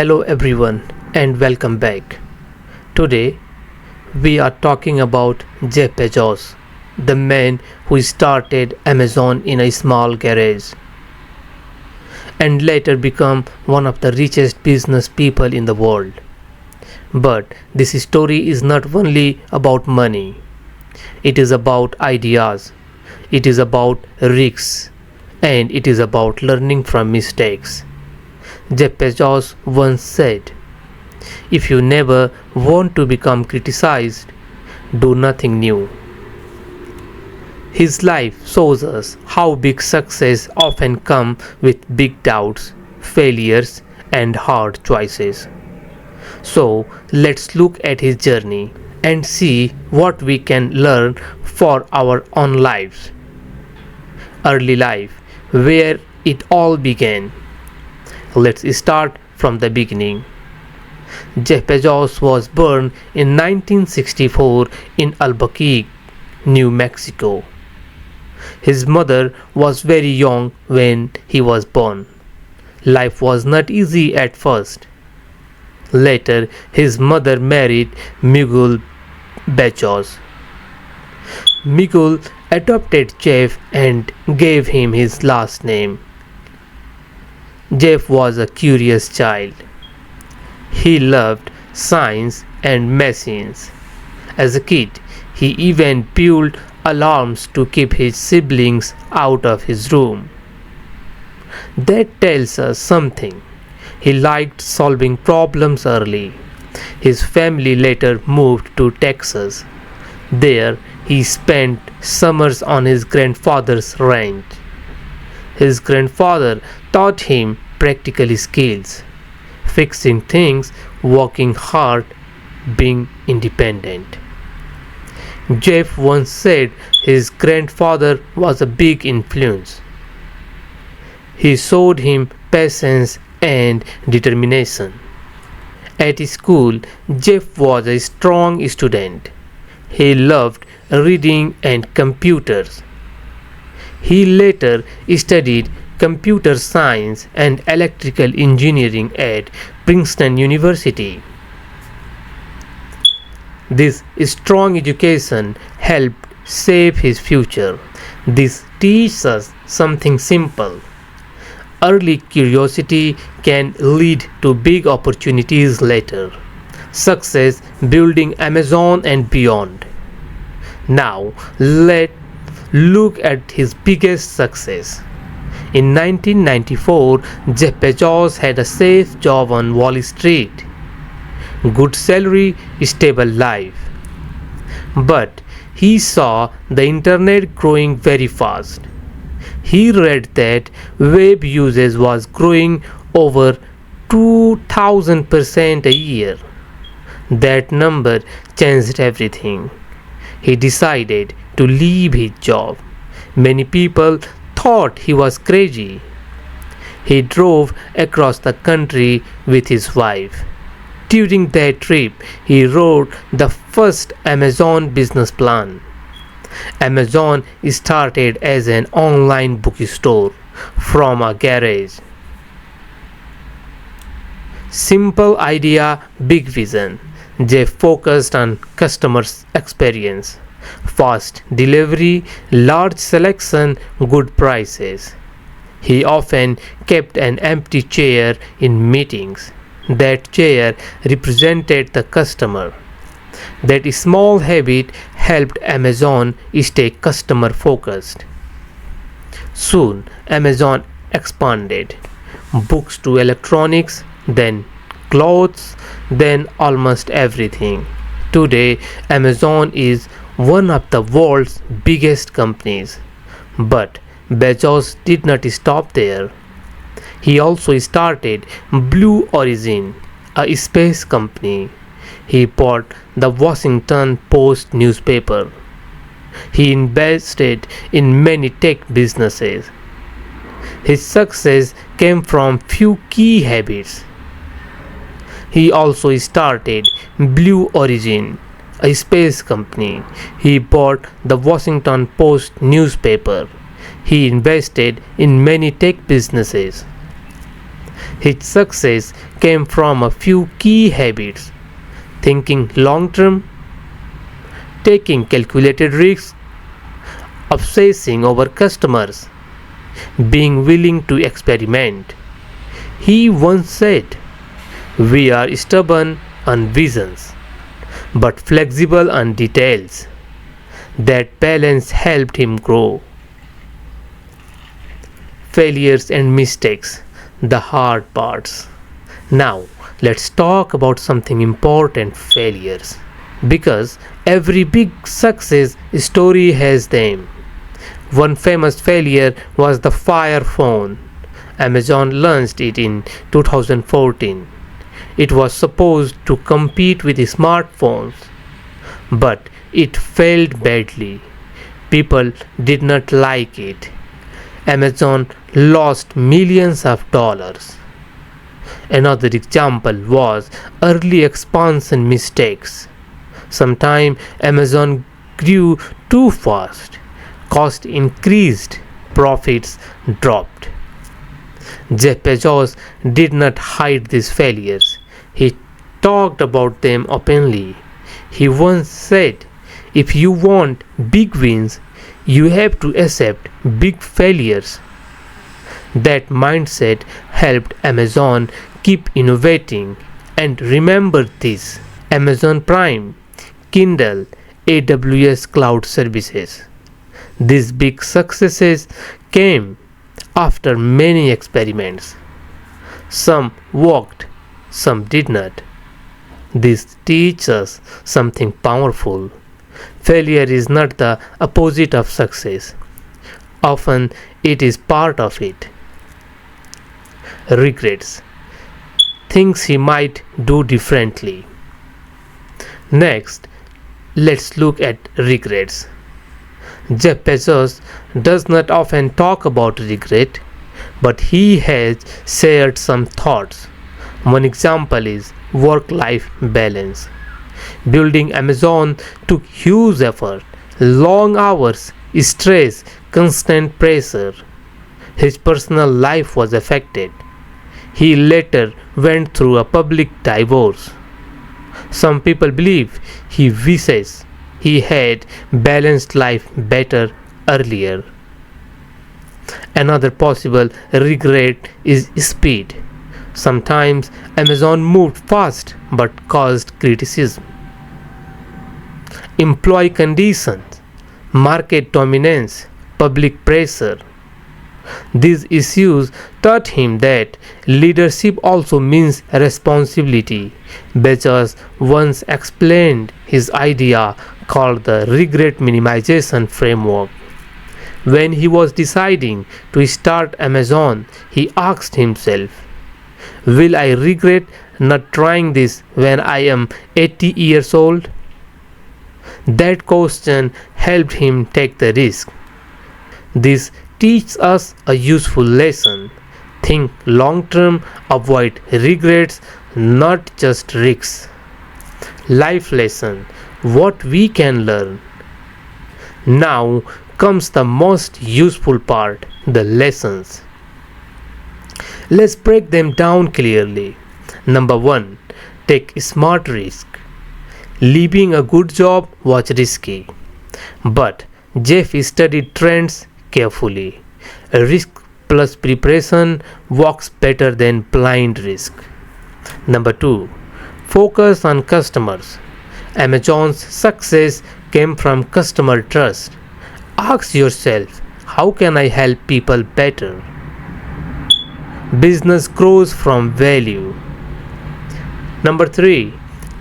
Hello everyone and welcome back. Today we are talking about Jeff Bezos, the man who started Amazon in a small garage and later became one of the richest business people in the world. But this story is not only about money. It is about ideas. It is about risks and it is about learning from mistakes. Jeff Bezos once said, "If you never want to become criticized, do nothing new." His life shows us how big success often comes with big doubts, failures, and hard choices. So let's look at his journey and see what we can learn for our own lives. Early life, where it all began. Let's start from the beginning. Jeff Bezos was born in 1964 in Albuquerque, New Mexico. His mother was very young when he was born. Life was not easy at first. Later, his mother married Miguel Bezos. Miguel adopted Jeff and gave him his last name. Jeff was a curious child. He loved science and machines. As a kid, he even built alarms to keep his siblings out of his room. That tells us something. He liked solving problems early. His family later moved to Texas. There, he spent summers on his grandfather's ranch. His grandfather taught him practical skills, fixing things, working hard, being independent. Jeff once said his grandfather was a big influence. He showed him patience and determination. At school, Jeff was a strong student. He loved reading and computers. He later studied computer science and electrical engineering at Princeton University. This strong education helped shape his future. This teaches us something simple. Early curiosity can lead to big opportunities later. Success building Amazon and beyond. Now, let's look at his biggest success. In 1994, Jeff Bezos had a safe job on Wall Street. Good salary, stable life. But he saw the internet growing very fast. He read that web usage was growing over 2000% a year. That number changed everything. He decided to leave his job. Many people thought he was crazy. He drove across the country with his wife. During that trip, he wrote the first Amazon business plan. Amazon started as an online bookstore from a garage. Simple idea, big vision. Jeff focused on customer experience. Fast delivery, large selection, good prices. He often kept an empty chair in meetings. That chair represented the customer. That small habit helped Amazon stay customer focused. Soon, Amazon expanded. Books to electronics, then clothes, then almost everything. Today, Amazon is one of the world's biggest companies. But Bezos did not stop there. He also started Blue Origin, a space company. He bought the Washington Post newspaper. He invested in many tech businesses. His success came from few key habits. He also started Blue Origin, a space company. He bought the Washington Post newspaper. He invested in many tech businesses. His success came from a few key habits: thinking long term, taking calculated risks, obsessing over customers, being willing to experiment. He once said, "We are stubborn on visions, but flexible on details." That balance helped him grow. Failures and mistakes, the hard parts. Now, let's talk about something important: failures. Because every big success story has them. One famous failure was the Fire phone. Amazon launched it in 2014. It was supposed to compete with smartphones, but it failed badly. People did not like it. Amazon lost millions of dollars. Another example was early expansion mistakes. Sometimes Amazon grew too fast, cost increased, profits dropped. Jeff Bezos did not hide these failures. He talked about them openly. He once said, "If you want big wins, you have to accept big failures." That mindset helped Amazon keep innovating. And remember this: Amazon Prime, Kindle, AWS cloud services. These big successes came after many experiments. Some worked, some did not. This teaches us something powerful. Failure is not the opposite of success. Often it is part of it. Regrets. Things he might do differently. Next, let's look at regrets. Jeff Bezos does not often talk about regret, but he has shared some thoughts. One example is work-life balance. Building Amazon took huge effort, long hours, stress, constant pressure. His personal life was affected. He later went through a public divorce. Some people believe he wishes he had balanced life better earlier. Another possible regret is speed. Sometimes Amazon moved fast but caused criticism. Employee conditions, market dominance, public pressure. These issues taught him that leadership also means responsibility. Bezos once explained his idea called the regret minimization framework. When he was deciding to start Amazon, he asked himself, "Will I regret not trying this when I am 80 years old?" That question helped him take the risk. This teaches us a useful lesson. Think long term, avoid regrets, not just risks. Life lesson: what we can learn. Now comes the most useful part: the lessons. Let's break them down clearly. Number 1. Take smart risk. Leaving a good job was risky, but Jeff studied trends carefully. Risk plus preparation works better than blind risk. Number 2. Focus on customers. Amazon's success came from customer trust. Ask yourself, how can I help people better? Business grows from value. Number 3.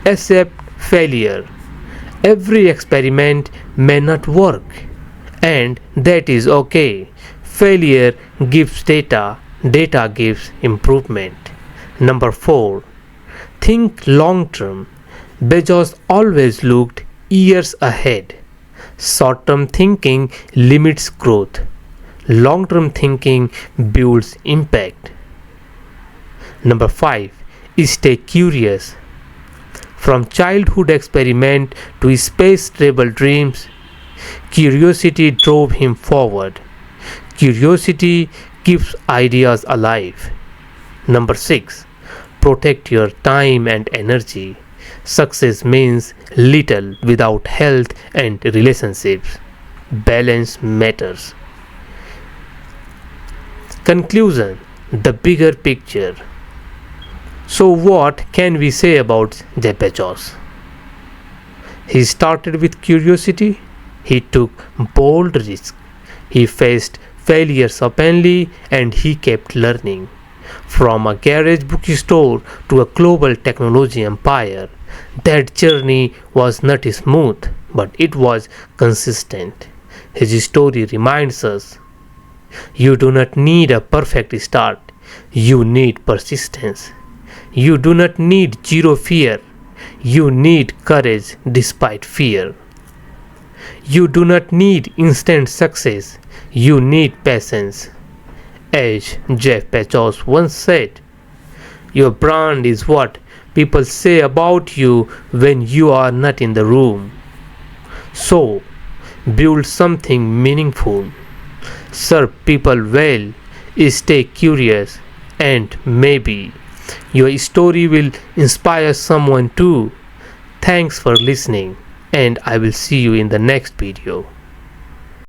Accept failure. Every experiment may not work, and that is okay. Failure gives data, data gives improvement. Number 4. Think long term. Bezos always looked years ahead. Short term thinking limits growth. Long term thinking builds impact. Number 5. Stay curious. From childhood experiment to space travel dreams, curiosity drove him forward. Curiosity keeps ideas alive. Number 6. Protect your time and energy. Success means little without health and relationships. Balance matters. Conclusion. The bigger picture. So what can we say about Jeff Bezos? He started with curiosity. He took bold risks. He faced failures openly and he kept learning. From a garage bookstore to a global technology empire, that journey was not smooth, but it was consistent. His story reminds us you do not need a perfect start, you need persistence. You do not need zero fear, you need courage despite fear. You do not need instant success, you need patience. As Jeff Bezos once said, your brand is what people say about you when you are not in the room. So, build something meaningful, serve people well, stay curious, and maybe your story will inspire someone too. Thanks for listening, and I will see you in the next video.